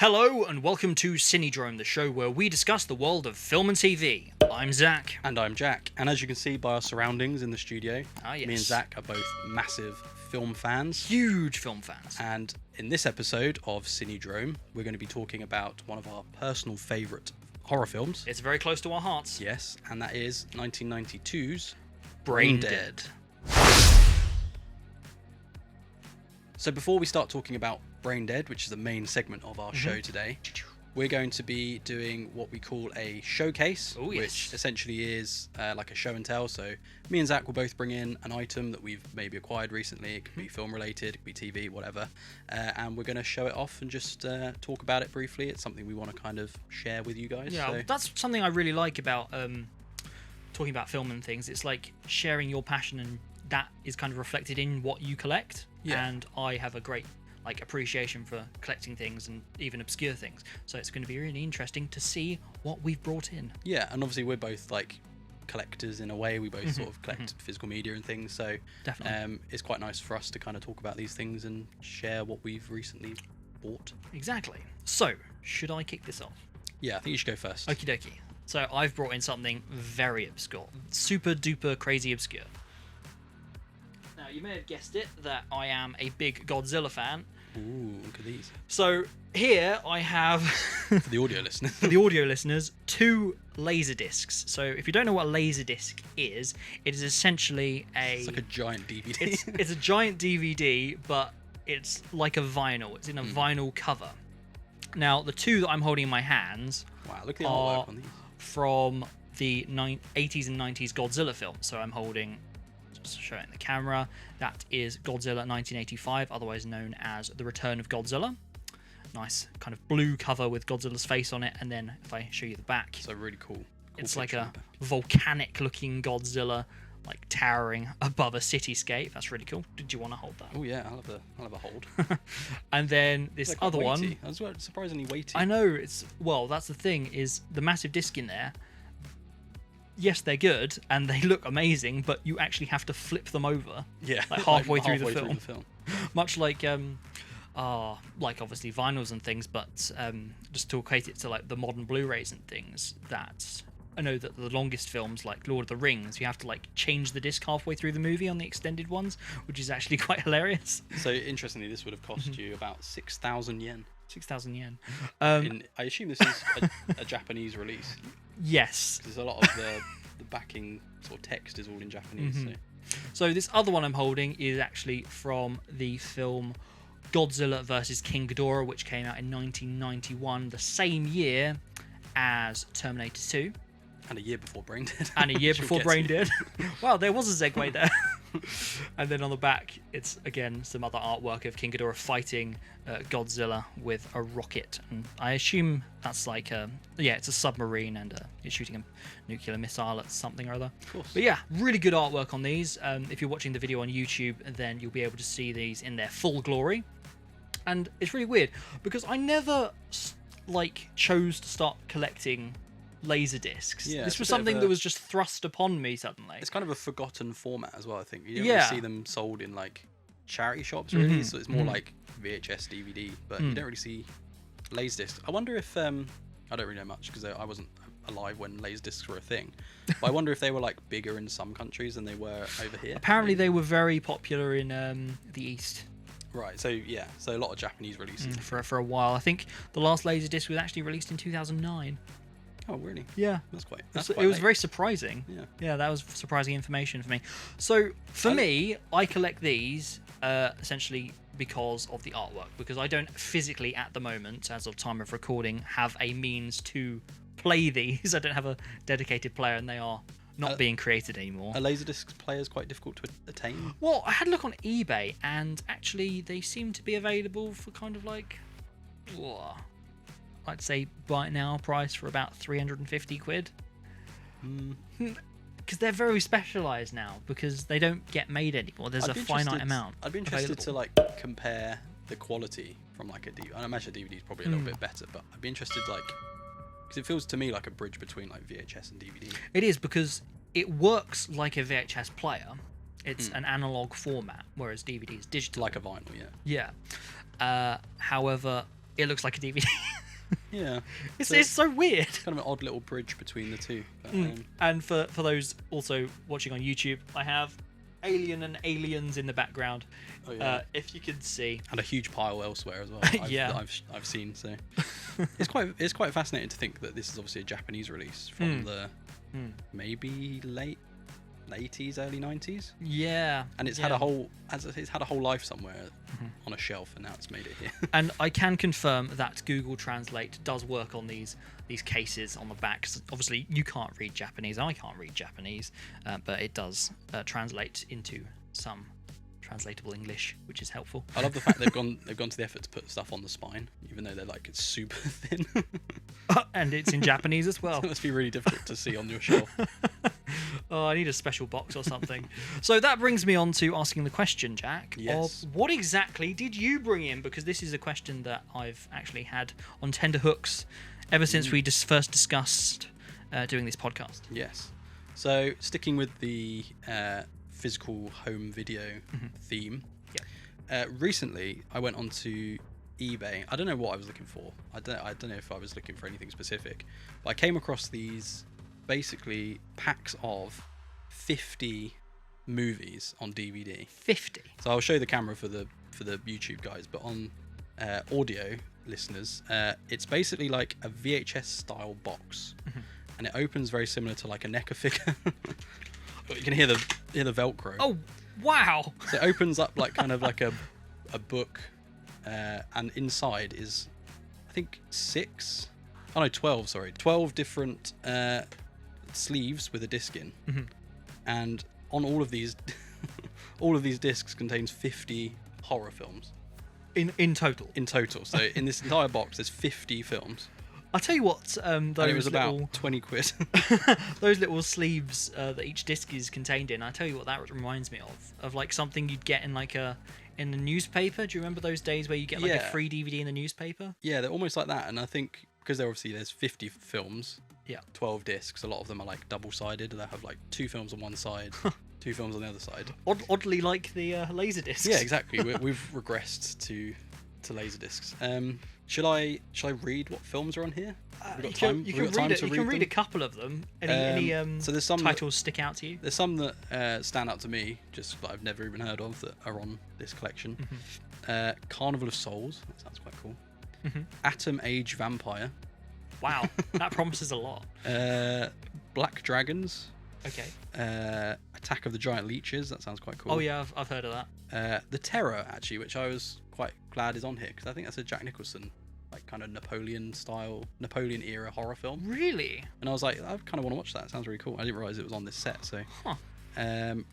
Hello and welcome to CINEDROME, the show where we discuss the world of film and TV. I'm Zak. And I'm Jack. And as you can see by our surroundings in the studio, yes. me and Zak are both massive film fans. Huge film fans. And in this episode of CINEDROME, we're going to be talking about one of our personal favourite horror films. It's very close to our hearts. Yes, and that is 1992's Braindead. So before we start talking about Braindead, which is the main segment of our show today, we're going to be doing what we call a showcase, which essentially is like a show and tell. So me and Zak will both bring in an item that we've maybe acquired recently. It could be film related, it could be TV, whatever. And we're going to show it off and just talk about it briefly. It's something we want to kind of share with you guys. Yeah, so that's something I really like about talking about film and things. It's like sharing your passion, and that is kind of reflected in what you collect. Yeah. And I have a great appreciation for collecting things and even obscure things, so it's going to be really interesting to see what we've brought in. Yeah, and obviously we're both like collectors in a way. We both sort of collect physical media and things, so Definitely. It's quite nice for us to kind of talk about these things and share what we've recently bought. Exactly. So should I kick this off? Yeah, I think you should go first. Okie dokie. So I've brought in something very obscure, super duper crazy obscure. Now, you may have guessed it that I am a big Godzilla fan. Ooh, look at these. So here I have, For the audio listeners. for the audio listeners, two laser discs. So if you don't know what a laser disc is, it is essentially It's like a giant DVD. it's a giant DVD, but it's like a vinyl. It's in a vinyl cover. Now, the two that I'm holding in my hands Wow, look at the are artwork on these. from the 80s and 90s Godzilla film. So I'm holding, just showing the camera, that is Godzilla 1985, otherwise known as The Return of Godzilla. Nice kind of blue cover with Godzilla's face on it, and then if I show you the back, So really cool. it's like picture a on the back. volcanic looking Godzilla, like towering above a cityscape. That's really cool. Did you want to hold that? Oh yeah, I'll have a hold. And then this They're quite other weighty. one, I was surprisingly weighty. I know, that's the thing, is the massive disc in there. Yes, they're good and they look amazing, but you actually have to flip them over. Yeah, like halfway through the halfway film. Much like like obviously vinyls and things, but just to equate it to like the modern Blu-rays and things, that I know that the longest films like Lord of the Rings, you have to like change the disc halfway through the movie on the extended ones, which is actually quite hilarious. So interestingly, this would have cost you about 6,000 yen. 6,000 yen. I assume this is a Japanese release. Yes. There's a lot of the backing sort of text is all in Japanese. So this other one I'm holding is actually from the film Godzilla vs. King Ghidorah, which came out in 1991, the same year as Terminator 2. And a year before Braindead. And a year Which we'll before get to. Braindead. Wow, there was a segue there. And then on the back, it's again some other artwork of King Ghidorah fighting Godzilla with a rocket. And I assume that's like it's a submarine, and it's shooting a nuclear missile at something or other. Of course. But yeah, really good artwork on these. If you're watching the video on YouTube, then you'll be able to see these in their full glory. And it's really weird because I never chose to start collecting laser discs. Yeah, this it's was a bit of something a- that was just thrust upon me suddenly. It's kind of a forgotten format as well, I think. You don't Yeah. really see them sold in like charity shops really, so it's more like VHS, DVD, but you don't really see laserdiscs. I wonder if I don't really know much because I wasn't alive when laserdiscs were a thing, but I wonder if they were like bigger in some countries than they were over here. Apparently they were very popular in the East Right, so yeah, so a lot of Japanese releases. for a while. I think the last laserdisc was actually released in 2009. Oh really? Yeah. That's quite It was late. very surprising. Yeah. That was surprising information for me. So for me, I collect these essentially because of the artwork, because I don't physically at the moment, as of time of recording, have a means to play these. I don't have a dedicated player, and they are not being created anymore. Are laserdisc players quite difficult to attain? Well, I had a look on eBay, and actually they seem to be available for kind of like, I'd say buy it now price for about 350 quid. Because they're very specialised now, because they don't get made anymore. There's a finite amount. I'd be interested available. to like compare the quality from like a DVD. I imagine a DVD is probably a little bit better, but I'd be interested because it feels to me like a bridge between like VHS and DVD. It is, because it works like a VHS player. It's an analog format, whereas DVD is digital. Like a vinyl, yeah. Yeah. However, it looks like a DVD. Yeah. It's so weird. It's kind of an odd little bridge between the two. But, and for those also watching on YouTube, I have Alien and Aliens in the background. Oh, yeah. If you can see. And a huge pile elsewhere as well. I've seen. So it's quite fascinating to think that this is obviously a Japanese release from the maybe late 80s, early 90s. Yeah. And it's had a whole life somewhere on a shelf, and now it's made it here. And I can confirm that Google Translate does work on these cases on the back. So obviously, you can't read Japanese. I can't read Japanese, but it does translate into some translatable English, which is helpful. I love the fact they've gone to the effort to put stuff on the spine, even though it's super thin. And it's in Japanese as well. So it must be really difficult to see on your shelf. Oh, I need a special box or something. So that brings me on to asking the question, Jack, yes. of what exactly did you bring in? Because this is a question that I've actually had on tender hooks ever since we first discussed doing this podcast. Yes. So sticking with the physical home video theme, recently I went onto eBay. I don't know what I was looking for. I don't know if I was looking for anything specific, but I came across these basically packs of 50 movies on DVD. 50. So I'll show the camera for the YouTube guys, but on audio listeners, it's basically like a VHS style box, and it opens very similar to like a NECA figure. You can hear the Velcro. Oh, wow! So it opens up like kind of like a book, and inside is, I think 12. Sorry, 12 different sleeves with a disc in, and on all of these discs contains 50 horror films. In total. In total, so in this entire box, there's 50 films. I'll tell you what, and it was about 20 quid. Those little sleeves that each disc is contained in, I tell you what that reminds me of like something you'd get in in the newspaper. Do you remember those days where you get like a free DVD in the newspaper? Yeah, they're almost like that, and I think because there's 50 films, 12 discs, a lot of them are like double-sided. They'll have like 2 films on one side, 2 films on the other side. Oddly like the laser discs. Yeah, exactly. We've regressed to laser discs. Shall I read what films are on here? You can read a couple of them. Any so there's some titles stick out to you? There's some that stand out to me, just that I've never even heard of, that are on this collection. Carnival of Souls, that sounds quite cool. Atom Age Vampire. Wow, that promises a lot. Black Dragons. Okay. Attack of the Giant Leeches, that sounds quite cool. Oh yeah, I've heard of that. The Terror, actually, which I was quite glad is on here, because I think that's a Jack Nicholson, like kind of Napoleon era horror film. Really? And I was like, I kind of want to watch that. It sounds really cool. I didn't realise it was on this set. So,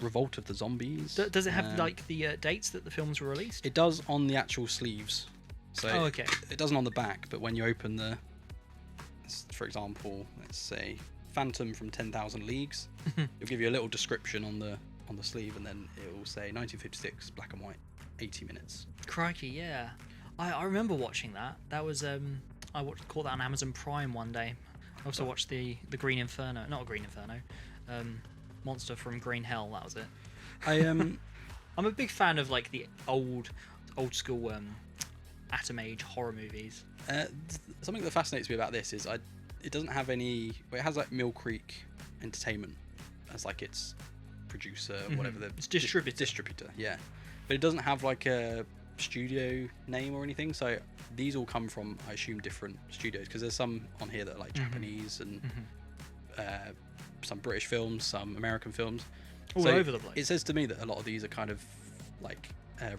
Revolt of the Zombies. Does it have like the dates that the films were released? It does on the actual sleeves. So okay. It doesn't on the back, but when you open for example, let's say Phantom from 10,000 Leagues, it'll give you a little description on the sleeve, and then it will say 1956, black and white, 80 minutes. Crikey, yeah. I remember watching that. That was caught that on Amazon Prime one day. I also watched the Green Inferno, not Green Inferno, Monster from Green Hell. That was it. I'm a big fan of like the old school Atom Age horror movies. Something that fascinates me about this is it doesn't have any. Well, it has like Mill Creek Entertainment as like its producer, whatever it's distributor. Yeah, but it doesn't have like a studio name or anything. So these all come from, I assume, different studios, because there's some on here that are like Japanese and some British films, some American films, all over the place. It says to me that a lot of these are kind of like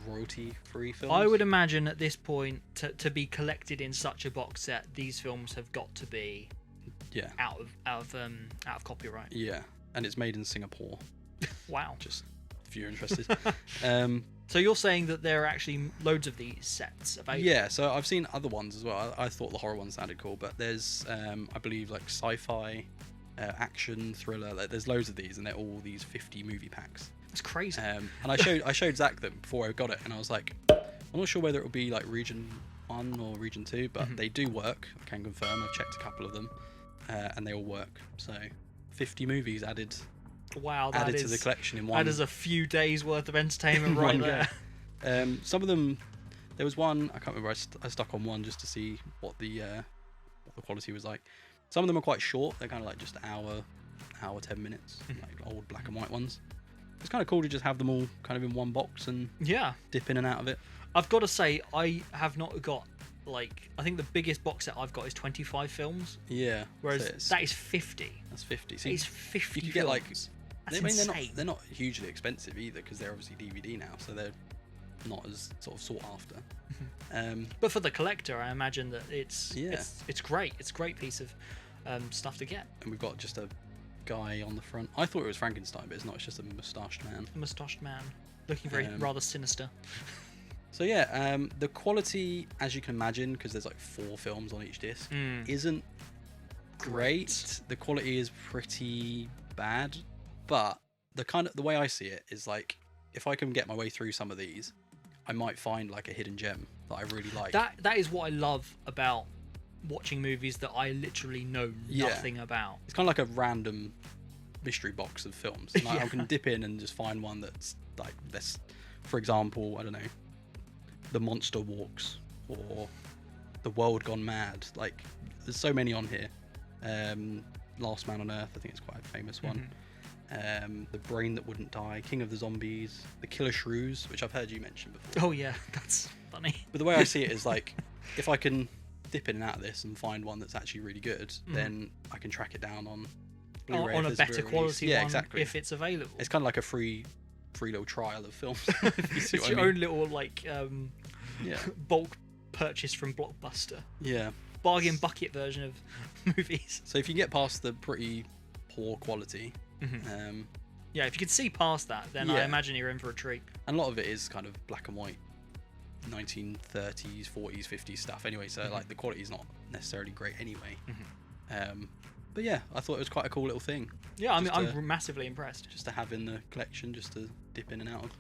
royalty-free films. I would imagine at this point, to be collected in such a box set, these films have got to be out of copyright. Yeah, and it's made in Singapore. Wow. Just if you're interested. So you're saying that there are actually loads of these sets available? Yeah, so I've seen other ones as well. I thought the horror one sounded cool, but there's I believe like sci-fi, action, thriller. Like, there's loads of these, and they're all these 50 movie packs. That's crazy. And I showed Zak them before I got it, and I was like, I'm not sure whether it will be like region 1 or region 2, but they do work. I can confirm. I've checked a couple of them, and they all work. So 50 movies added. Wow, added to the collection in one. That is a few days worth of entertainment right there. Some of them, There was one, I can't remember, I stuck on one just to see what the quality was like. Some of them are quite short. They're kind of like just hour 10 minutes, like old black and white ones. It's kind of cool to just have them all kind of in one box and dip in and out of it. I've got to say, I have not got, like, I think the biggest box set I've got is 25 films. Yeah. Whereas that is 50. That's 50. So it's 50 you films. Get like, That's insane. They're not hugely expensive either because they're obviously DVD now, so they're not as sort of sought after. But for the collector, I imagine that it's great. It's a great piece of stuff to get. And we've got just a guy on the front. I thought it was Frankenstein, but it's not. It's just a moustached man. A moustached man, looking very rather sinister. So yeah, the quality, as you can imagine, because there's like 4 films on each disc, isn't great. The quality is pretty bad, but the way I see it is like, if I can get my way through some of these, I might find like a hidden gem that I really like. That is what I love about watching movies that I literally know nothing about. It's kind of like a random mystery box of films. And I can dip in and just find one that's like this. For example, I don't know, The Monster Walks or The World Gone Mad. Like, there's so many on here. Last Man on Earth, I think it's quite a famous one. The Brain That Wouldn't Die, King of the Zombies, The Killer Shrews, which I've heard you mention before. Oh yeah, that's funny. But the way I see it is like, if I can dip in and out of this and find one that's actually really good, then I can track it down on Blu-ray on a better quality one, exactly. if it's available. It's kind of like a free little trial of films. It's your own little like bulk purchase from Blockbuster. Yeah. Bargain bucket version of movies. So if you get past the pretty poor quality, yeah, if you could see past that, then I imagine you're in for a treat. And a lot of it is kind of black and white 1930s, 40s, 50s stuff anyway, so like the quality is not necessarily great anyway. But yeah, I thought it was quite a cool little thing. Yeah, I mean, I'm massively impressed. Just to have in the collection, just to dip in and out of.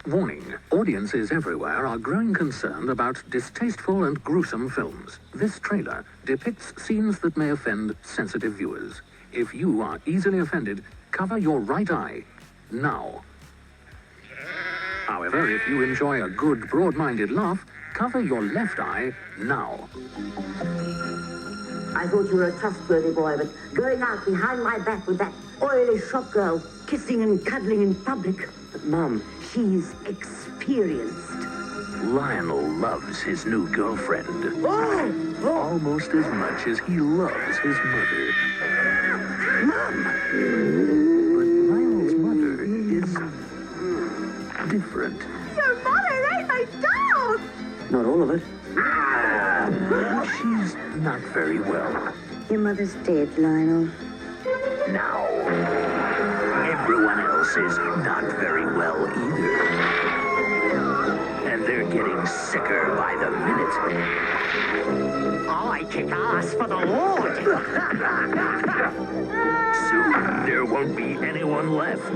Warning, audiences everywhere are growing concerned about distasteful and gruesome films. This trailer depicts scenes that may offend sensitive viewers. If you are easily offended, cover your right eye now. However, if you enjoy a good, broad-minded laugh, cover your left eye now. I thought you were a trustworthy boy, but going out behind my back with that oily shop girl, kissing and cuddling in public. But, Mum, she's experienced. Lionel loves his new girlfriend. Oh! Almost as much as he loves his mother. Mum! But Lionel's mother is different. Your mother ate my dog! Not all of it. She's not very well. Your mother's dead, Lionel. Now, everyone else is not very well either. And they're getting sicker by the minute. I kick ass for the Lord! Soon, there won't be anyone left.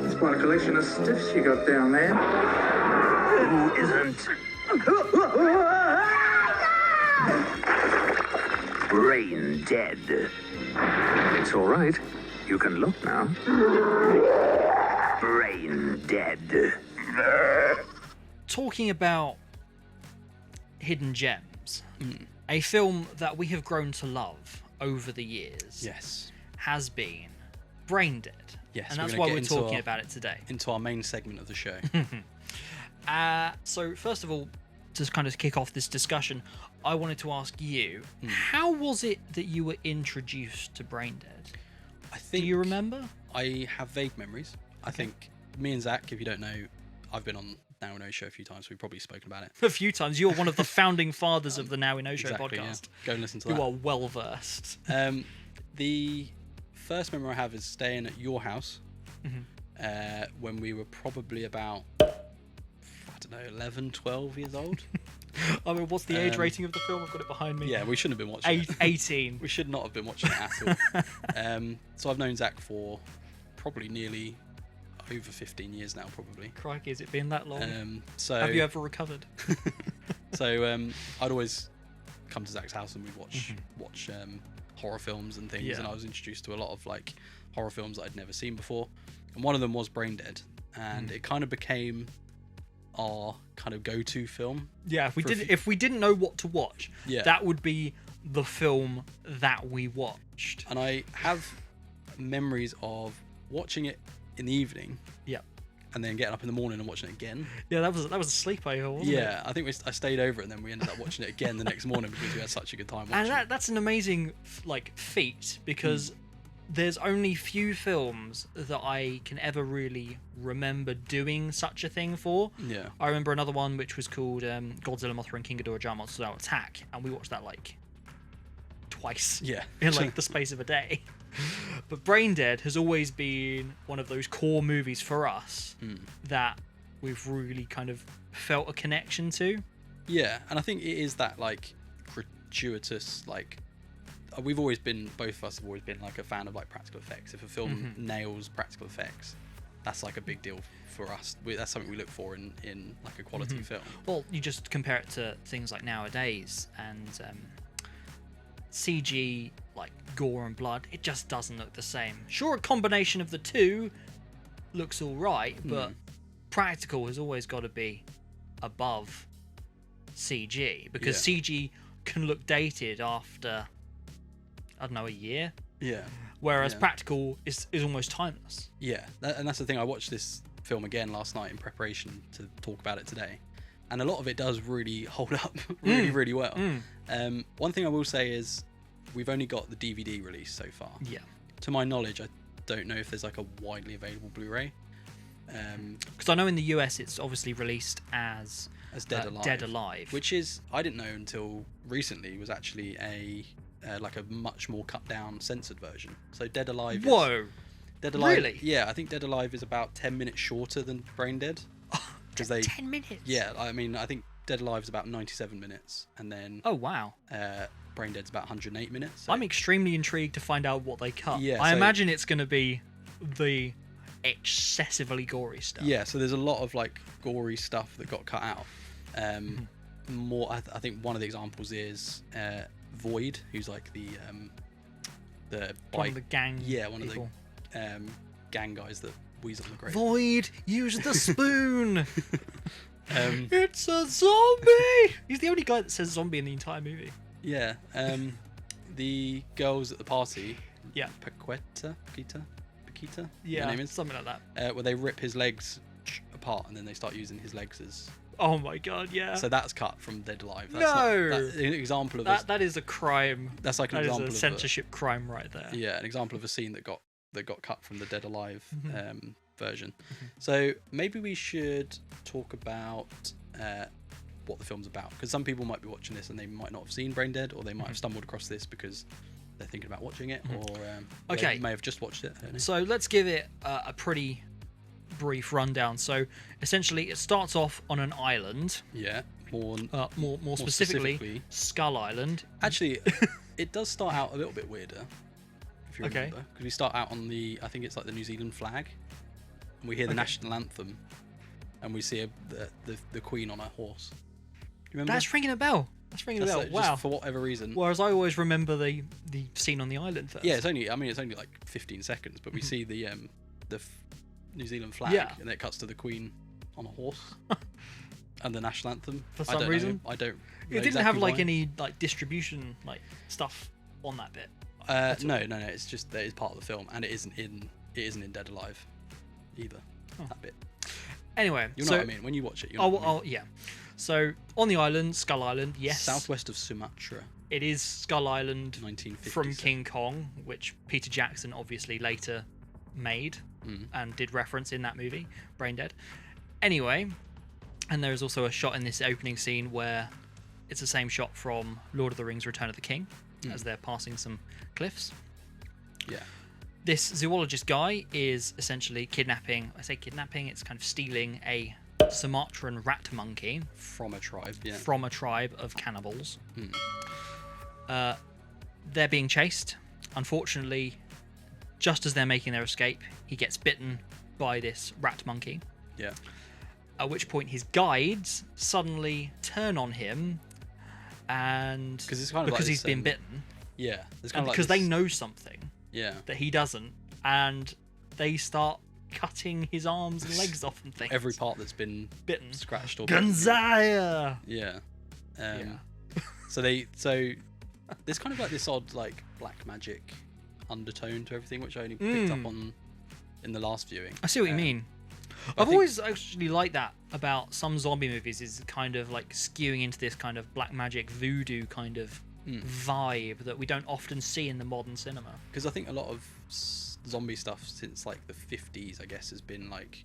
It's quite a collection of stiffs you got down there. Who isn't brain dead. It's all right. You can look now. Brain dead. Talking about hidden gems, a film that we have grown to love over the years has been Braindead. Yes, and that's why we're talking about it today. Into our main segment of the show. So first of all, to kind of kick off this discussion, I wanted to ask you, how was it that you were introduced to Braindead? Do you remember? I have vague memories. I think me and Zak, if you don't know, I've been on Now We Know Show a few times. We've probably spoken about it. A few times. You're one of the founding fathers of the Now We Know Show podcast. Yeah. Go and listen to that. You are well versed. The first memory I have is staying at your house when we were probably about, I don't know, 11, 12 years old. I mean, what's the age rating of the film? I've got it behind me. Yeah, we shouldn't have been watching it. 18. We should not have been watching it at all. So I've known Zak for probably nearly, over 15 years now, probably. Crikey, has it been that long? So have you ever recovered? So I'd always come to Zak's house and we'd watch horror films and things, and I was introduced to a lot of like horror films that I'd never seen before, and one of them was Braindead, and it kind of became our kind of go-to film. Yeah, if we didn't know what to watch, that would be the film that we watched. And I have memories of watching it in the evening. Yeah. And then getting up in the morning and watching it again. Yeah, that was a sleepover, wasn't it? Yeah, I think I stayed over and then we ended up watching it again the next morning because we had such a good time watching and that's an amazing feat, because there's only few films that I can ever really remember doing such a thing for. Yeah. I remember another one which was called Godzilla, Mothra and King Ghidorah Giant Monsters Out Attack, and we watched that like twice. Yeah. In like the space of a day. But Braindead has always been one of those core movies for us that we've really kind of felt a connection to. Yeah, and I think it is that like gratuitous, like we've always been, both of us have always been like a fan of like practical effects. If a film nails practical effects, that's like a big deal for us. That's something we look for in like a quality film. Well, you just compare it to things like nowadays, and CG, like gore and blood, it just doesn't look the same. Sure, a combination of the two looks all right, but practical has always got to be above CG, because CG can look dated after, I don't know, a year. Yeah. Whereas practical is almost timeless. Yeah, and that's the thing. I watched this film again last night in preparation to talk about it today, and a lot of it does really hold up really well. One thing I will say is we've only got the DVD release so far. Yeah. To my knowledge, I don't know if there's like a widely available Blu-ray. Because I know in the US it's obviously released as Dead Alive, which is, I didn't know until recently, was actually a like a much more cut down censored version. So Dead Alive. Dead Alive. Really? Yeah, I think Dead Alive is about 10 minutes shorter than Braindead. Just 10 minutes? Yeah, I mean, I think Dead Alive is about 97 minutes, and then Braindead's about 108 minutes. So. I'm extremely intrigued to find out what they cut. Yeah, I imagine it's going to be the excessively gory stuff. Yeah, so there's a lot of like gory stuff that got cut out. More, I think one of the examples is Void, who's like the one of the gang. Yeah, one people. Of the gang guys that weasel the grave. Void, use the spoon. It's a zombie. He's the only guy that says zombie in the entire movie. Yeah. The girls at the party. Yeah. Paquita. Yeah. Her name is? Something like that. Where they rip his legs apart and then they start using his legs as. Oh my god! Yeah. So that's cut from Dead Alive. That's an example of that is a crime. That's like an example of a censorship crime right there. Yeah, an example of a scene that got cut from the Dead Alive version. So maybe we should talk about what the film's about, because some people might be watching this and they might not have seen Braindead, or they might have stumbled across this because they're thinking about watching it, or they may have just watched it. I don't know. So let's give it a pretty brief rundown. So essentially it starts off on an island. Yeah. More specifically Skull Island. Actually, it does start out a little bit weirder, if you remember, because we start out on I think it's like the New Zealand flag, and we hear the national anthem, and we see the Queen on a horse. Do you remember? That's ringing a bell. Like, wow. Just for whatever reason. Whereas I always remember the scene on the island first. Yeah, it's only like 15 seconds, but we see the New Zealand flag, and then it cuts to the Queen on a horse. And the national anthem. For some reason, I don't. It didn't have like any like distribution like stuff on that bit. No. It's just that it's part of the film, and it isn't in Dead Alive either. That bit. Anyway, you know what I mean when you watch it. You know what I mean. Yeah. So on the island, Skull Island, yes. Southwest of Sumatra. It is Skull Island 1950s. From King Kong, which Peter Jackson obviously later made and did reference in that movie, Braindead. Anyway. And there is also a shot in this opening scene where it's the same shot from Lord of the Rings: Return of the King, as they're passing some cliffs. Yeah. This zoologist guy is essentially kidnapping. I say kidnapping. It's kind of stealing a Sumatran rat monkey from a tribe. Yeah. From a tribe of cannibals. They're being chased. Unfortunately, just as they're making their escape, he gets bitten by this rat monkey. Yeah. At which point his guides suddenly turn on him, and because it's kind of because like he's this, been bitten. Yeah, it's kind of like because they this- know something Yeah. that he doesn't, and they start cutting his arms and legs off and things. Every part that's been bitten, scratched or Gonzaya. Yeah. Yeah. So there's kind of like this odd like black magic undertone to everything, which I only picked up on in the last viewing. I see what you mean. I've always actually liked that about some zombie movies, is kind of like skewing into this kind of black magic voodoo kind of vibe that we don't often see in the modern cinema. Because I think a lot of zombie stuff since like the 50s, I guess, has been like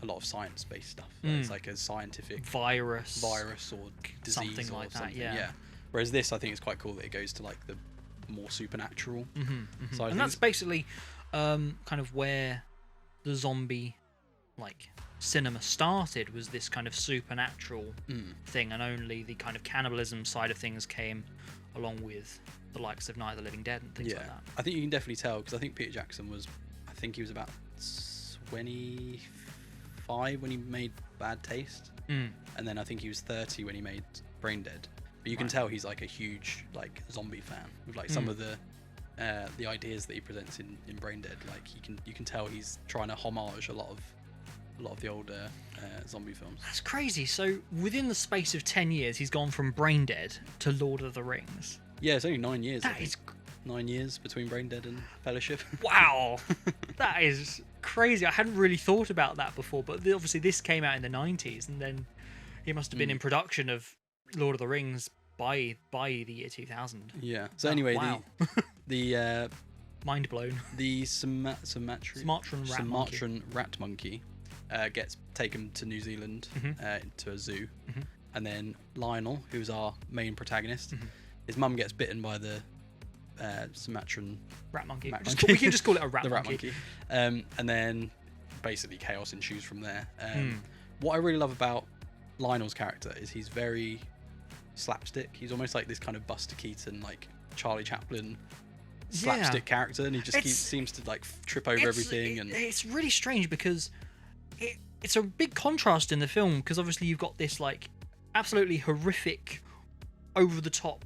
a lot of science-based stuff. Like it's like a scientific virus or disease something or like something. that. Yeah. Whereas this, I think, is quite cool that it goes to like the more supernatural side. And that's basically kind of where the zombie like cinema started, was this kind of supernatural thing, and only the kind of cannibalism side of things came along with the likes of Night of the Living Dead and things like that. I think you can definitely tell, because I think Peter Jackson was, I think he was about 25 when he made Bad Taste, and then I think he was 30 when he made Braindead. But you can tell he's like a huge like zombie fan with like some of the ideas that he presents in Braindead. Like you can tell he's trying to homage a lot of the older zombie films. That's crazy. So within the space of 10 years, he's gone from Braindead to Lord of the Rings. Yeah, it's only 9 years. That is 9 years between Braindead and Fellowship. wow. That is crazy. I hadn't really thought about that before, but obviously this came out in the 90s, and then he must have been in production of Lord of the Rings by the year 2000. Yeah. So anyway, wow. the mind blown. The Sumatran rat monkey gets taken to New Zealand to a zoo, and then Lionel, who's our main protagonist, his mum gets bitten by the Sumatran rat monkey. We can just call it a rat the monkey. Rat monkey. And then basically chaos ensues from there. What I really love about Lionel's character is he's very slapstick. He's almost like this kind of Buster Keaton, like Charlie Chaplin slapstick character, and he just seems to like trip over everything. And it's really strange because it's a big contrast in the film, because obviously you've got this like absolutely horrific, over the top,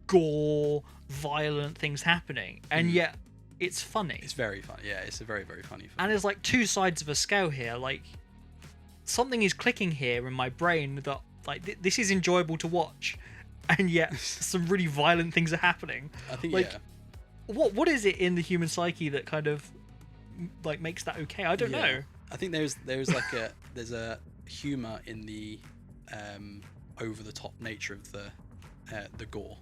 gore, violent things happening, and yet it's funny. It's very funny. Yeah, it's a very, very funny film. And there's like two sides of a scale here. Like something is clicking here in my brain that like this is enjoyable to watch, and yet some really violent things are happening. I think like what is it in the human psyche that kind of like makes that okay? I don't know. I think there's like there's a humor in the over the top nature of the gore,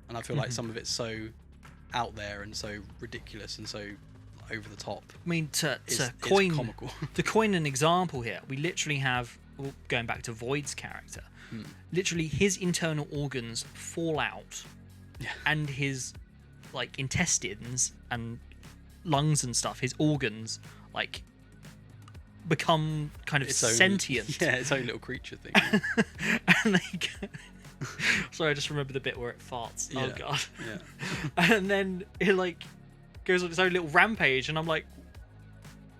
and I feel like some of it's so out there and so ridiculous and so over the top. I mean, to coin comical. To coin an example here, we literally have, going back to Void's character, literally his internal organs fall out, and his like intestines and lungs and stuff, his organs like become kind of sentient. Yeah, its own little creature thing. And they go... Sorry, I just remember the bit where it farts. Yeah, oh god. Yeah. And then it like goes on its own little rampage, and I'm like,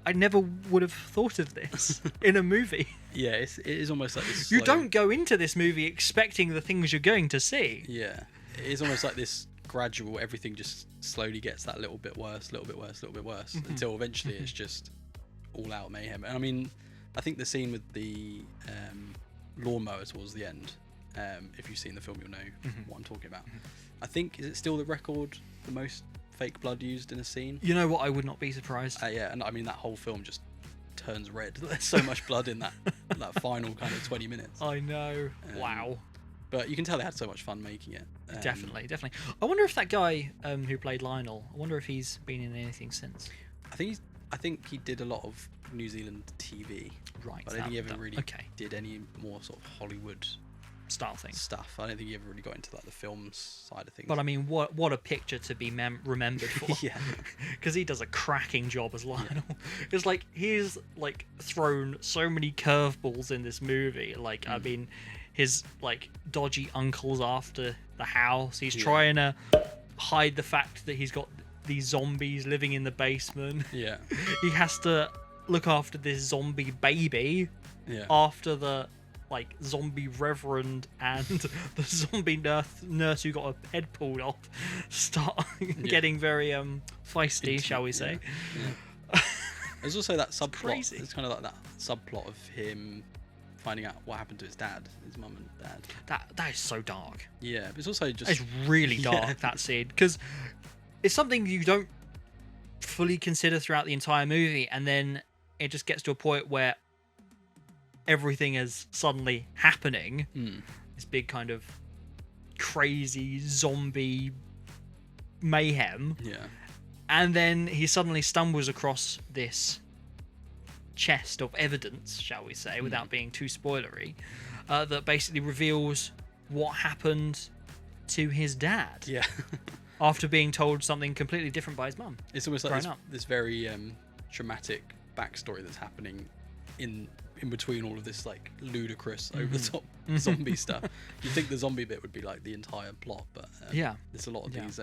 I never would have thought of this in a movie. Yeah, it is almost like this. You don't go into this movie expecting the things you're going to see. Yeah, it is almost like this gradual. Everything just slowly gets that little bit worse, until eventually it's just all out mayhem. And I mean, I think the scene with the lawnmower towards the end. If you've seen the film, you'll know what I'm talking about. I think, is it still the record, the most fake blood used in a scene? You know what? I would not be surprised. Yeah, and I mean that whole film just turns red. There's so much blood in that final kind of 20 minutes. I know. Wow. But you can tell they had so much fun making it. Definitely. I wonder if that guy who played Lionel, I wonder if he's been in anything since. I think he did a lot of New Zealand TV. Right. But I don't think he ever really did any more sort of Hollywood style things. Stuff. I don't think he ever really got into like the film side of things. But I mean, what a picture to be remembered for. Yeah. Because he does a cracking job as Lionel. Yeah. It's like he's like thrown so many curveballs in this movie. Like I mean, his like dodgy uncle's after the house. He's trying to hide the fact that he's got these zombies living in the basement. Yeah. He has to look after this zombie baby after the like zombie reverend and the zombie nurse who got her head pulled off start getting very feisty, shall we say. There's also that subplot. Crazy. It's kind of like that subplot of him finding out what happened to his dad, his mum and dad. That is so dark. Yeah, but it's also just... It's really dark, that scene, because it's something you don't fully consider throughout the entire movie, and then it just gets to a point where everything is suddenly happening. This big kind of crazy zombie mayhem. Yeah. And then he suddenly stumbles across this chest of evidence, shall we say, without being too spoilery, that basically reveals what happened to his dad. Yeah. After being told something completely different by his mum. It's almost like this very dramatic backstory that's happening in between all of this like ludicrous over the top zombie stuff. You'd think the zombie bit would be like the entire plot, but there's a lot of these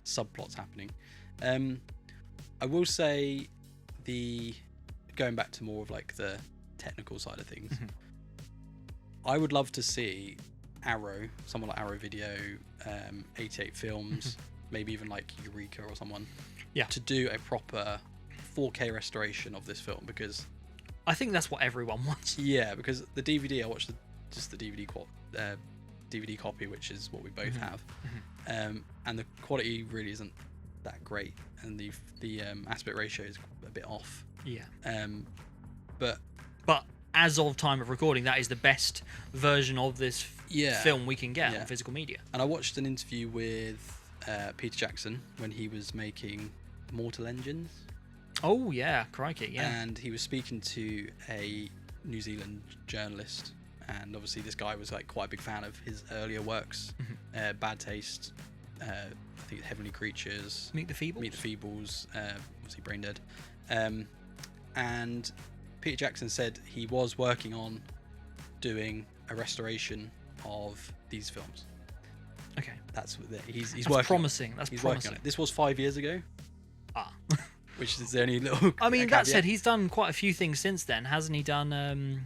subplots happening. I will say, going back to more of like the technical side of things, I would love to see Arrow, someone like Arrow Video, 88 Films, maybe even like Eureka or someone, to do a proper 4K restoration of this film, because I think that's what everyone wants. Yeah, because the DVD, I watched just the DVD copy, which is what we both have, and the quality really isn't that great, and the aspect ratio is a bit off. Yeah. But as of time of recording, that is the best version of this film we can get on physical media. And I watched an interview with Peter Jackson when he was making Mortal Engines. Oh yeah, crikey, yeah. And he was speaking to a New Zealand journalist, and obviously this guy was like quite a big fan of his earlier works, Bad Taste, I think Heavenly Creatures, Meet the Feebles, obviously Braindead, and Peter Jackson said he was working on doing a restoration of these films. Okay, that's he's working promising. On. That's he's promising. Working on it. This was 5 years ago. Which is the only little. I mean, that said, he's done quite a few things since then, hasn't he? Done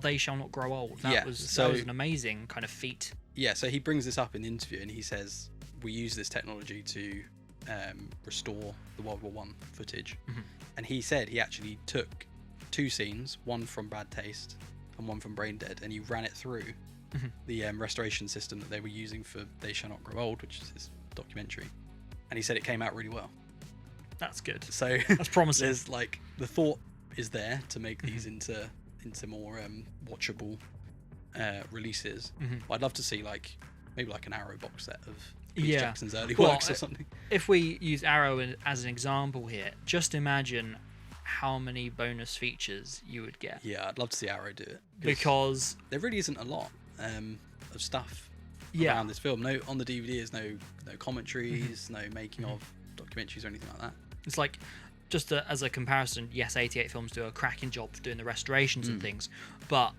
They Shall Not Grow Old. That was an amazing kind of feat. Yeah, so he brings this up in the interview, and he says we use this technology to restore the World War I footage. And he said he actually took 2 scenes, one from Bad Taste and one from Braindead, and he ran it through the restoration system that they were using for They Shall Not Grow Old, which is his documentary. And he said it came out really well. That's good. So that's promising. There's like the thought is there to make these into more watchable releases. But I'd love to see like maybe like an Arrow box set of Peter Jackson's early works or something. If we use Arrow as an example here, just imagine how many bonus features you would get. Yeah, I'd love to see Arrow do it, because there really isn't a lot of stuff around this film. No, on the DVD there's no commentaries, no making of documentaries or anything like that. It's like, just as a comparison, yes, 88 Films do a cracking job for doing the restorations and things, but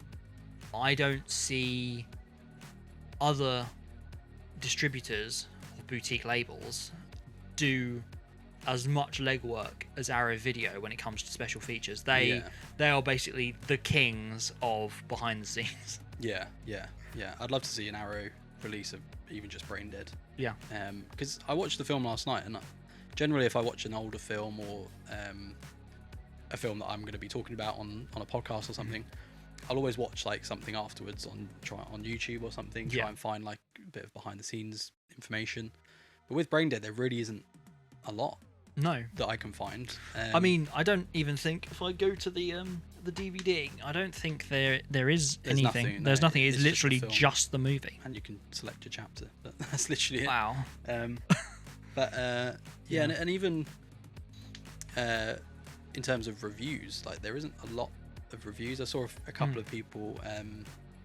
I don't see other distributors or boutique labels do as much legwork as Arrow Video when it comes to special features. They are basically the kings of behind the scenes. Yeah. I'd love to see an Arrow release of even just Braindead. Yeah. Because I watched the film last night, and generally if I watch an older film or a film that I'm going to be talking about on a podcast or something, I'll always watch like something afterwards on YouTube or something, try and find like a bit of behind the scenes information. But with Braindead, there really isn't a lot that I can find. I mean, I don't even think if I go to the DVD, I don't think there is anything. There's nothing. It's literally just the movie. And you can select your chapter. But that's literally it. Wow. But and even in terms of reviews, like there isn't a lot of reviews. I saw a couple of people,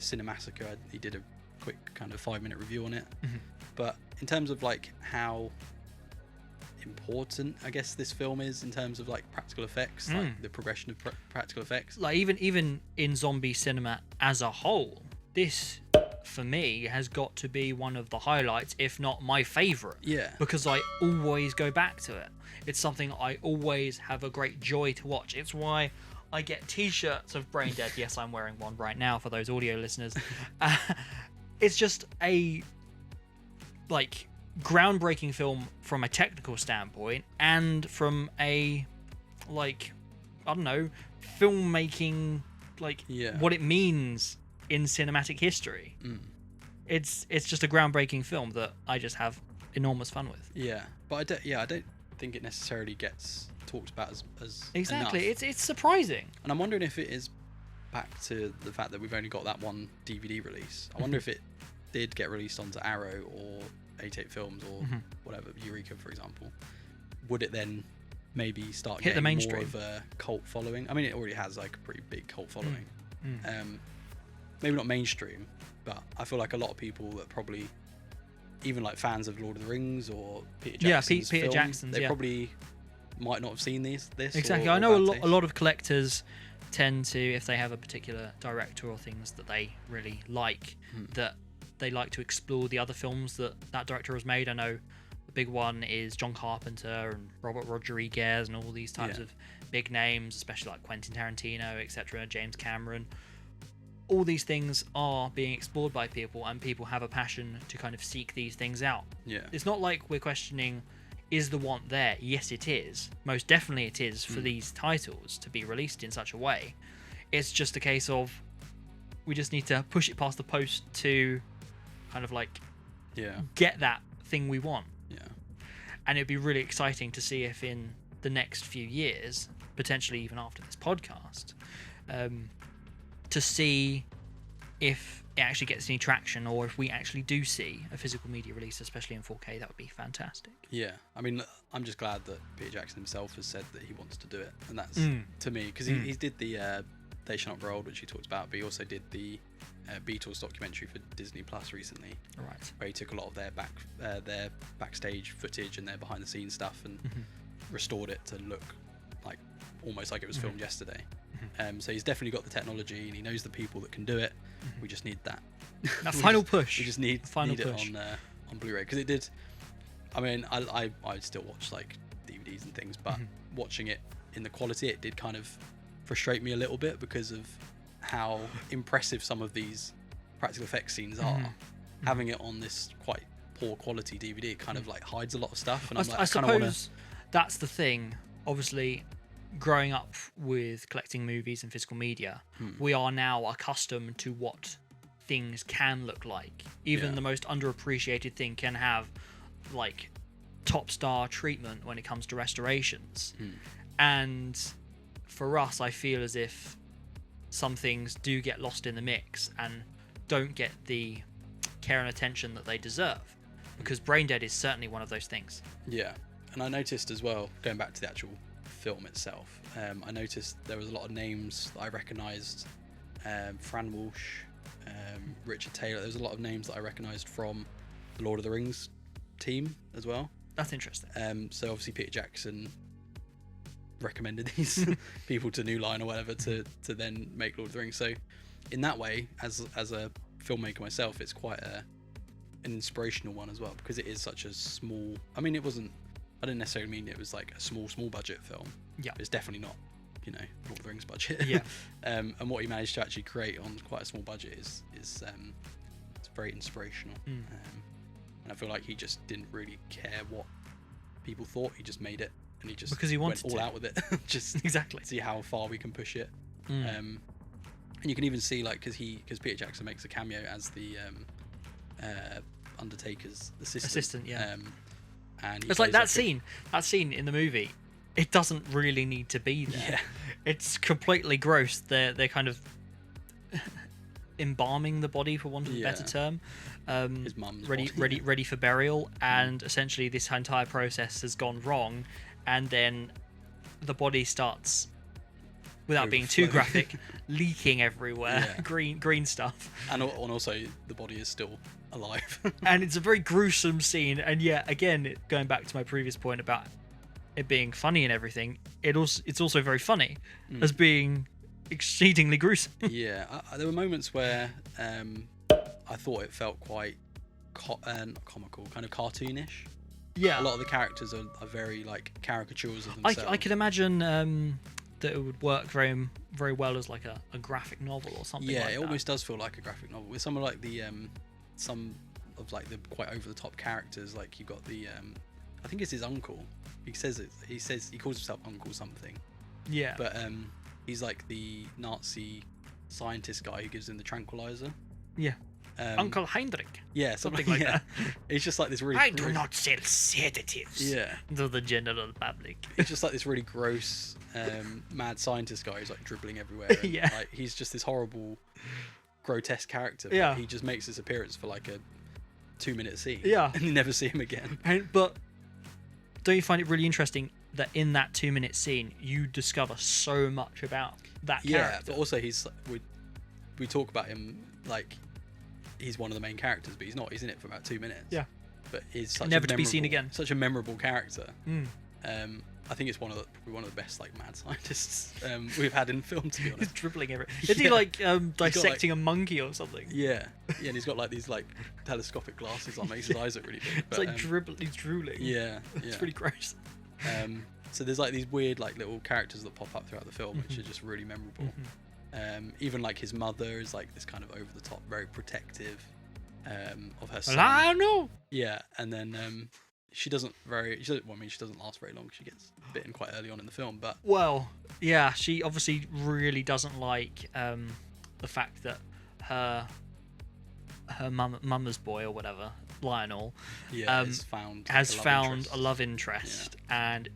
Cinemassacre, he did a quick kind of 5-minute review on it. But in terms of like how important I guess this film is in terms of like practical effects, like the progression of practical effects, like even in zombie cinema as a whole, this for me has got to be one of the highlights, if not my favorite, because I always go back to it. It's something I always have a great joy to watch. It's why I get T-shirts of Braindead. Yes, I'm wearing one right now for those audio listeners. It's just a like groundbreaking film from a technical standpoint, and from a like I don't know, filmmaking, like what it means in cinematic history. It's just a groundbreaking film that I just have enormous fun with. Yeah, but I don't think it necessarily gets talked about as exactly enough. It's surprising, and I'm wondering if it is back to the fact that we've only got that one DVD release. I wonder if it did get released onto Arrow or 88 Films or whatever, Eureka for example, would it then maybe start hit getting the more mainstream of a cult following? I mean, it already has like a pretty big cult following. Maybe not mainstream, but I feel like a lot of people that probably, even like fans of Lord of the Rings or Peter Jackson's Peter film, Jackson's, they probably might not have seen this exactly. or I know bad a lot of collectors tend to, if they have a particular director or things that they really like, that they like to explore the other films that director has made. I know the big one is John Carpenter and Robert Rodriguez and all these types of big names, especially like Quentin Tarantino, etc., James Cameron. All these things are being explored by people, and people have a passion to kind of seek these things out. Yeah. It's not like we're questioning, is the want there? Yes, it is. Most definitely it is for these titles to be released in such a way. It's just a case of we just need to push it past the post to kind of like get that thing we want. Yeah. And it'd be really exciting to see if in the next few years, potentially even after this podcast, to see if it actually gets any traction, or if we actually do see a physical media release, especially in 4K. That would be fantastic. Yeah, I mean, I'm just glad that Peter Jackson himself has said that he wants to do it, and that's to me, because he did the They Shall Not Grow Old, which he talked about, but he also did the Beatles documentary for Disney Plus recently, Right. where he took a lot of their backstage footage and their behind the scenes stuff and restored it to look like almost like it was filmed yesterday. So he's definitely got the technology, and he knows the people that can do it. We just need that final push. We just need push. it on Blu-ray, because it did. I mean, I still watch like DVDs and things, but watching it in the quality, it did kind of frustrate me a little bit because of how impressive some of these practical effects scenes are. Having it on this quite poor quality DVD kind of like hides a lot of stuff, and I suppose that's the thing. Obviously, growing up with collecting movies and physical media, we are now accustomed to what things can look like. Even the most underappreciated thing can have like top star treatment when it comes to restorations. And for us, I feel as if some things do get lost in the mix and don't get the care and attention that they deserve, because Braindead is certainly one of those things. Yeah, and I noticed as well, going back to the actual film itself, I noticed there was a lot of names that I recognised. Fran Walsh, Richard Taylor. There was a lot of names that I recognised from the Lord of the Rings team as well. That's interesting. So obviously Peter Jackson recommended these people to New Line or whatever to then make Lord of the Rings. So in that way, as a filmmaker myself, it's quite an inspirational one as well, because it is such a small. I mean, I didn't necessarily mean it was like a small budget film. Yeah, it's definitely not, Lord of the Rings budget. Yeah. And what he managed to actually create on quite a small budget is it's very inspirational. And I feel like he just didn't really care what people thought. He just made it, and he just because he wanted went all to. out with it. Just exactly see how far we can push it. And you can even see, like, because Peter Jackson makes a cameo as the Undertaker's assistant. And it's like that scene in the movie, it doesn't really need to be there. Yeah. It's completely gross. They're kind of embalming the body, for want of a better term. His mum's ready for burial, and essentially this entire process has gone wrong, and then the body starts, without being too graphic, leaking everywhere. Green stuff, and also the body is still alive. And it's a very gruesome scene. And yet again, going back to my previous point about it being funny and everything, it's also very funny as being exceedingly gruesome. There were moments where I thought it felt quite not comical, kind of cartoonish. A lot of the characters are very like caricatures of themselves. I could imagine that it would work very, very well as like a graphic novel or something. Yeah, like it that. almost does feel like a graphic novel with some of like the some of like the quite over the top characters. Like you got the I think it's his uncle. He says he calls himself Uncle something. Yeah. But he's like the Nazi scientist guy who gives him the tranquilizer. Yeah. Uncle Heinrich. Yeah, something like that. It's just like this really. I do not sell sedatives. Yeah. To the general public. It's just like this really gross, mad scientist guy who's like dribbling everywhere. And, Yeah. Like, he's just this horrible, grotesque character. Yeah. He just makes his appearance for like a 2-minute scene. Yeah. And you never see him again. But don't you find it really interesting that in that 2-minute scene you discover so much about that character? Yeah, but also we talk about him like he's one of the main characters, but he's not. He's in it for about 2 minutes. Yeah. But he's such Never a to be seen memorable- again. Such a memorable character. Mm. I think it's probably one of the best like mad scientists we've had in film, to be He's honest. dribbling everything. Is he like dissecting like- a monkey or something? Yeah, and he's got like these like telescopic glasses on, makes his eyes look really big. It's like he's drooling. Yeah, It's yeah. pretty gross. So there's like these weird like little characters that pop up throughout the film, which are just really memorable. Even like his mother is like this kind of over the top, very protective of her son. I know. Yeah, and then she doesn't last very long. She gets bitten quite early on in the film, but Well, yeah, she obviously really doesn't like the fact that her mama's boy or whatever, Lionel, has found a love interest, and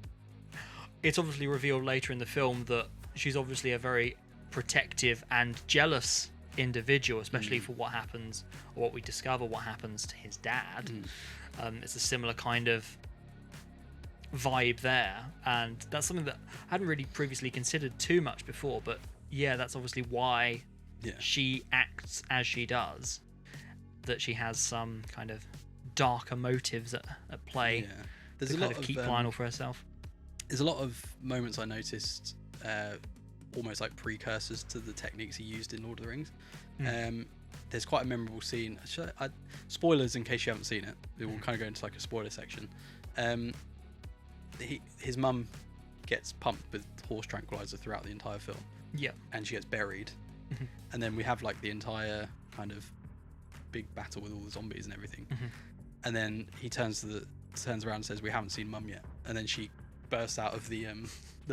it's obviously revealed later in the film that she's obviously a very protective and jealous individual, especially for what happens, or what we discover what happens to his dad. It's a similar kind of vibe there, and that's something that I hadn't really previously considered too much before, but yeah, that's obviously why she acts as she does, that she has some kind of darker motives at play There's to a kind lot of keep of Lionel for herself. There's a lot of moments I noticed almost like precursors to the techniques he used in Lord of the Rings. There's quite a memorable scene. Spoilers in case you haven't seen it. We'll kind of go into like a spoiler section. His mum gets pumped with horse tranquilizer throughout the entire film. Yeah. And she gets buried. And then we have like the entire kind of big battle with all the zombies and everything. And then he turns around and says, "We haven't seen Mum yet." And then she bursts out of the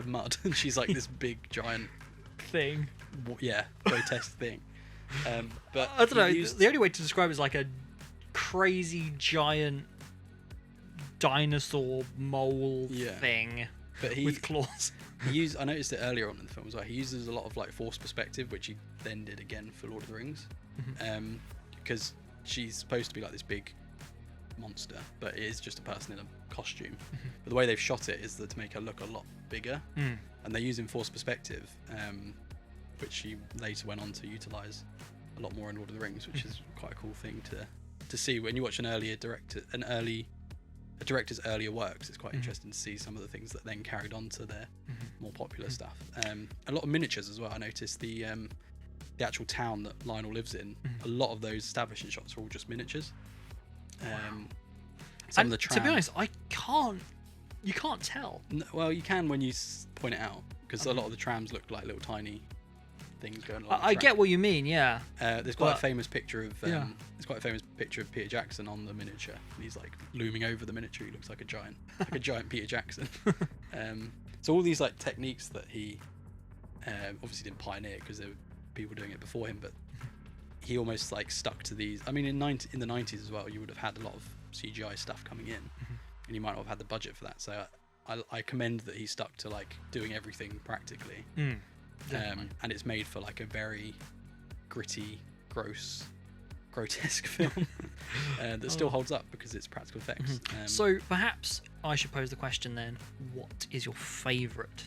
mud, and she's like this big giant thing. Grotesque thing. But I don't know. The only way to describe it is like a crazy giant dinosaur mole thing with claws. I noticed it earlier on in the film as well. He uses a lot of like forced perspective, which he then did again for Lord of the Rings, because she's supposed to be like this big monster, but it is just a person in a costume. But the way they've shot it is to make her look a lot bigger, and they're using forced perspective, which she later went on to utilize a lot more in Lord of the Rings, which is quite a cool thing to see when you watch a director's earlier works. It's quite interesting to see some of the things that then carried on to their more popular stuff. A lot of miniatures as well. I noticed the actual town that Lionel lives in, a lot of those establishing shots are all just miniatures. Some of the trams, to be honest, you can't tell. Well, you can when you point it out, because a lot of the trams look like little tiny things going along. I get what you mean, yeah. There's quite a famous picture of Peter Jackson on the miniature, and he's like looming over the miniature. He looks like a giant Peter Jackson. So all these like techniques that he obviously didn't pioneer, because there were people doing it before him, but he almost like stuck to these. I mean, in the 90s as well, you would have had a lot of CGI stuff coming in, and you might not have had the budget for that. So I commend that he stuck to like doing everything practically. And it's made for like a very gritty, grotesque film that still holds up because it's practical effects. So perhaps I should pose the question then: what is your favourite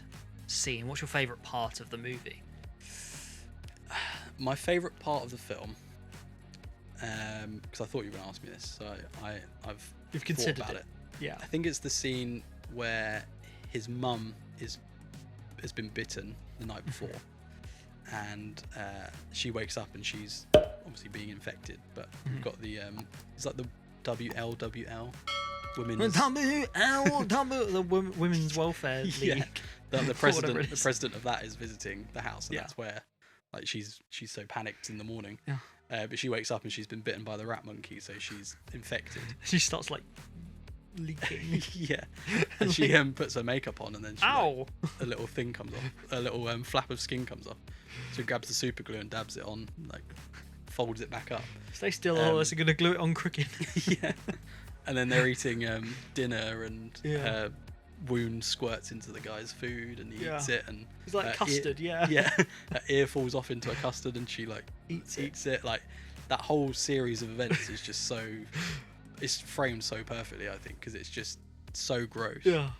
scene? What's your favourite part of the movie? My favourite part of the film, because I thought you were going to ask me this, so I've considered thought about it. Yeah, I think it's the scene where his mum has been bitten the night before, and she wakes up and she's obviously being infected, but we've got the it's like the WLWL women's the Women's Welfare League. yeah, the Whatever it president of that is visiting the house, and Yeah. that's where like she's so panicked in the morning. Yeah. But she wakes up and she's been bitten by the rat monkey, so she's infected. She starts like leaking. Yeah, and she puts her makeup on, and then she, Ow! a little thing comes off, a little flap of skin comes off. So she grabs the super glue and dabs it on, like folds it back up. Stay still, otherwise they're gonna glue it on crooked. Yeah, and then they're eating dinner, and Yeah. her wound squirts into the guy's food, and he eats it, and It's like custard, yeah, her ear falls off into a custard, and she like eats it. Like that whole series of events is just so. It's framed so perfectly, I think, because it's just so gross. Yeah.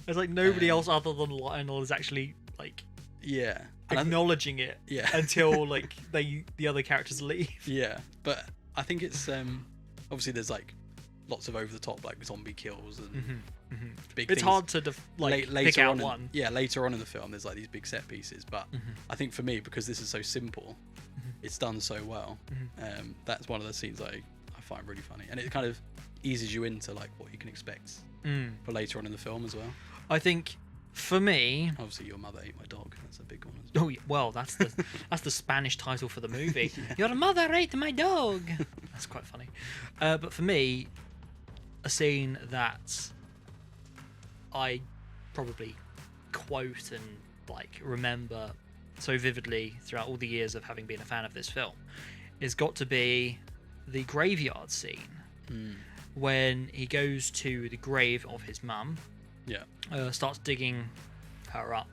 It's like nobody else other than Lionel is actually like Yeah. And acknowledging it until like the other characters leave. Yeah, but I think it's obviously there's like lots of over the top like zombie kills and big It's things. hard to pick out one. Later on in the film there's like these big set pieces, but I think for me, because this is so simple, it's done so well. That's one of the scenes I find really funny, and it kind of eases you into like what you can expect for later on in the film as well. I think for me, Obviously, Your Mother Ate My Dog. That's a big one as well. oh well, that's the Spanish title for the movie. Your mother ate my dog. That's quite funny. But for me, a scene that I probably quote and like remember so vividly throughout all the years of having been a fan of this film is got to be the graveyard scene when he goes to the grave of his mum. Yeah. Starts digging her up.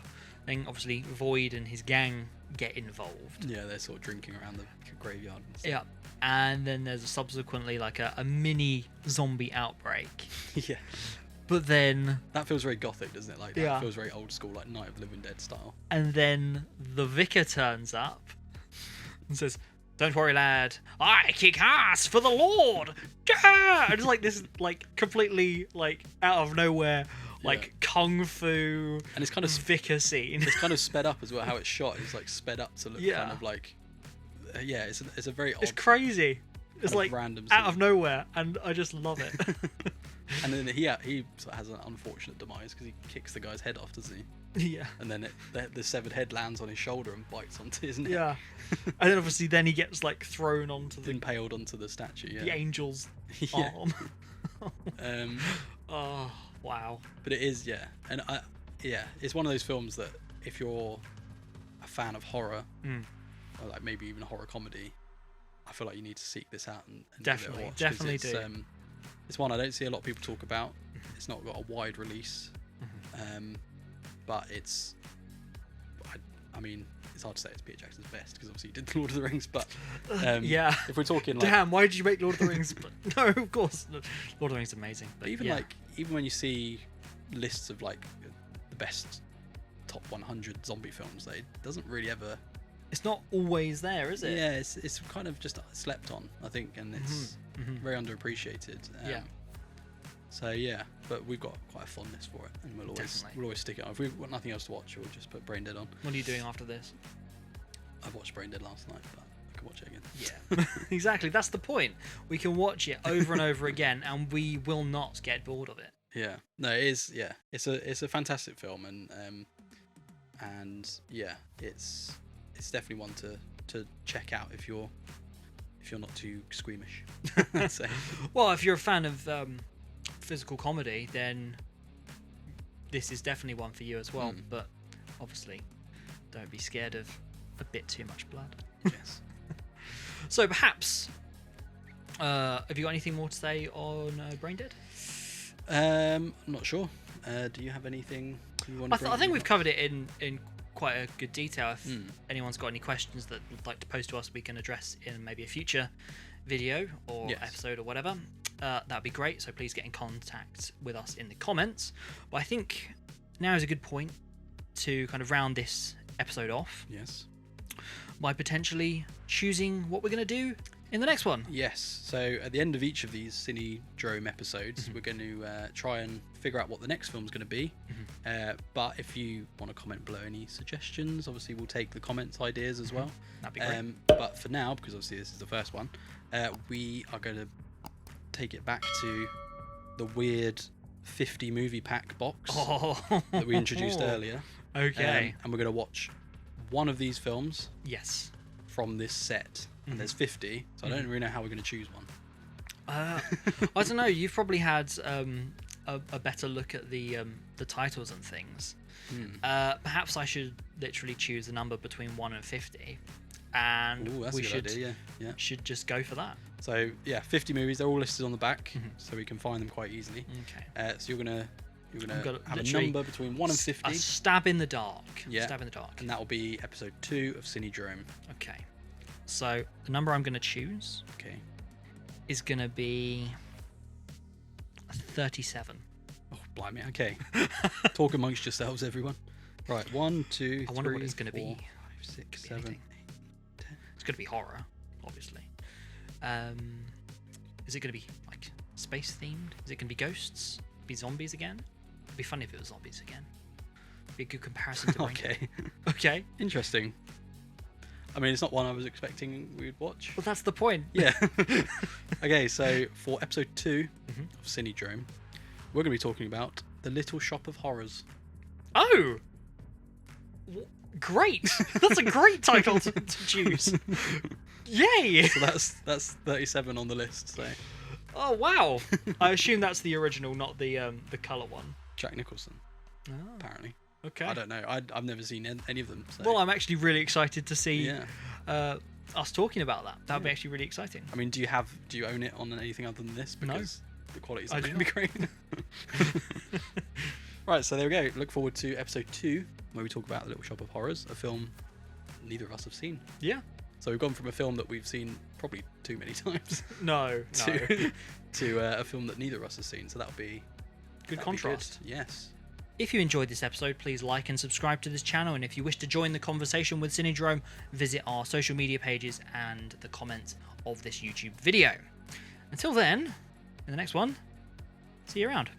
Then obviously Void and his gang get involved. Yeah, they're sort of drinking around the graveyard and stuff. Yeah. And then there's subsequently like a mini zombie outbreak. Yeah. But then... That feels very gothic, doesn't it? Like, that feels very old school, like Night of the Living Dead style. And then the vicar turns up and says, "Don't worry, lad. I kick ass for the Lord." Yeah! And it's like this, like completely like out of nowhere, like kung fu. And it's kind of vicar scene. It's kind of sped up as well. How it's shot is like sped up to look kind of like, it's a very odd. It's crazy. It's like random out scene. of nowhere, and I just love it. And then he sort of has an unfortunate demise because he kicks the guy's head off, doesn't he? Yeah. And then the severed head lands on his shoulder and bites onto his neck. Yeah. And then obviously he gets like thrown onto the Impaled onto the statue. Yeah. the angel's Yeah. arm. Oh wow. But it is, and it's one of those films that if you're a fan of horror, or like maybe even a horror comedy, I feel like you need to seek this out and Definitely, give it a watch, 'cause definitely it's, do. It's one I don't see a lot of people talk about. It's not got a wide release, but it's. I memeld it's hard to say it's Peter Jackson's best because obviously he did The Lord of the Rings, but yeah. if we're talking like, Damn, why did you make Lord of the Rings? No, of course, Lord of the Rings is amazing. But even yeah. even when you see lists of like the best top 100 zombie films, it doesn't really ever. It's not always there, is it? Yeah, it's kind of just slept on, I think, and it's very underappreciated. Yeah. So yeah, but we've got quite a fondness for it, and we'll always stick it on. If we've got nothing else to watch, we'll just put Braindead on. What are you doing after this? I watched Braindead last night, but I can watch it again. Yeah, exactly. That's the point. We can watch it over and over again, and we will not get bored of it. Yeah, no, it is. Yeah, it's a fantastic film, and yeah, it's definitely one to check out if you're not too squeamish. So. Well, if you're a fan of physical comedy, then this is definitely one for you as well. But obviously, don't be scared of a bit too much blood. Yes. So perhaps, have you got anything more to say on Braindead? I'm not sure. Do you have anything you want to I think we've covered it in quite a good detail. If anyone's got any questions that would like to post to us, we can address in maybe a future video or episode or whatever. That'd be great. So please get in contact with us in the comments. But I think now is a good point to kind of round this episode off. Yes. By potentially choosing what we're going to do in the next one. Yes. So at the end of each of these CINEDROME episodes, we're going to try and figure out what the next film's going to be. But if you want to comment below any suggestions, obviously we'll take the comments ideas as well. That'd be great. But for now, because obviously this is the first one, we are going to take it back to the weird 50 movie pack box Oh. that we introduced earlier. Okay. And we're going to watch one of these films Yes. from this set. And there's 50, so I don't really know how we're going to choose one. I don't know. You've probably had a better look at the titles and things. Perhaps I should literally choose a number between 1 and 50, and Ooh, that's we a good should idea, yeah. should just go for that. So yeah, 50 movies. They're all listed on the back, so we can find them quite easily. Okay. So you're gonna have a literally number between 1 and 50. A stab in the dark. Yeah. Stab in the dark. And that will be episode 2 of CINEDROME. Okay. So the number I'm going to choose Okay. is going to be 37. Oh, blimey. Okay. Talk amongst yourselves, everyone. Right. 1, 2, I wonder 3, what it's going to 4, be. 5, 6, Could be 7, 8, anything. 10. It's going to be horror, obviously. Is it going to be like space themed? Is it going to be ghosts? Be zombies again? It'd be funny if it was zombies again. Be a good comparison to Braindead. Okay. Okay. Interesting. I mean, it's not one I was expecting we'd watch. Well, that's the point. Yeah. Okay, so for episode 2 of CINEDROME, we're going to be talking about The Little Shop of Horrors. Oh! Great! That's a great title to choose. Yay! So that's 37 on the list. So Oh, wow. I assume that's the original, not the colour one. Jack Nicholson, Oh, apparently. okay. I don't know. I've never seen any of them. So. Well, I'm actually really excited to see yeah. us talking about that. That would be actually really exciting. I mean, do you own it on anything other than this? Because the quality's I not do going to be great. Right, so there we go. Look forward to episode 2, where we talk about The Little Shop of Horrors, a film neither of us have seen. Yeah. So we've gone from a film that we've seen probably too many times No. to a film that neither of us has seen. So that'll be Good that'll be contrast. good. Yes. If you enjoyed this episode, please like and subscribe to this channel. And if you wish to join the conversation with CINEDROME, visit our social media pages and the comments of this YouTube video. Until then, in the next one, see you around.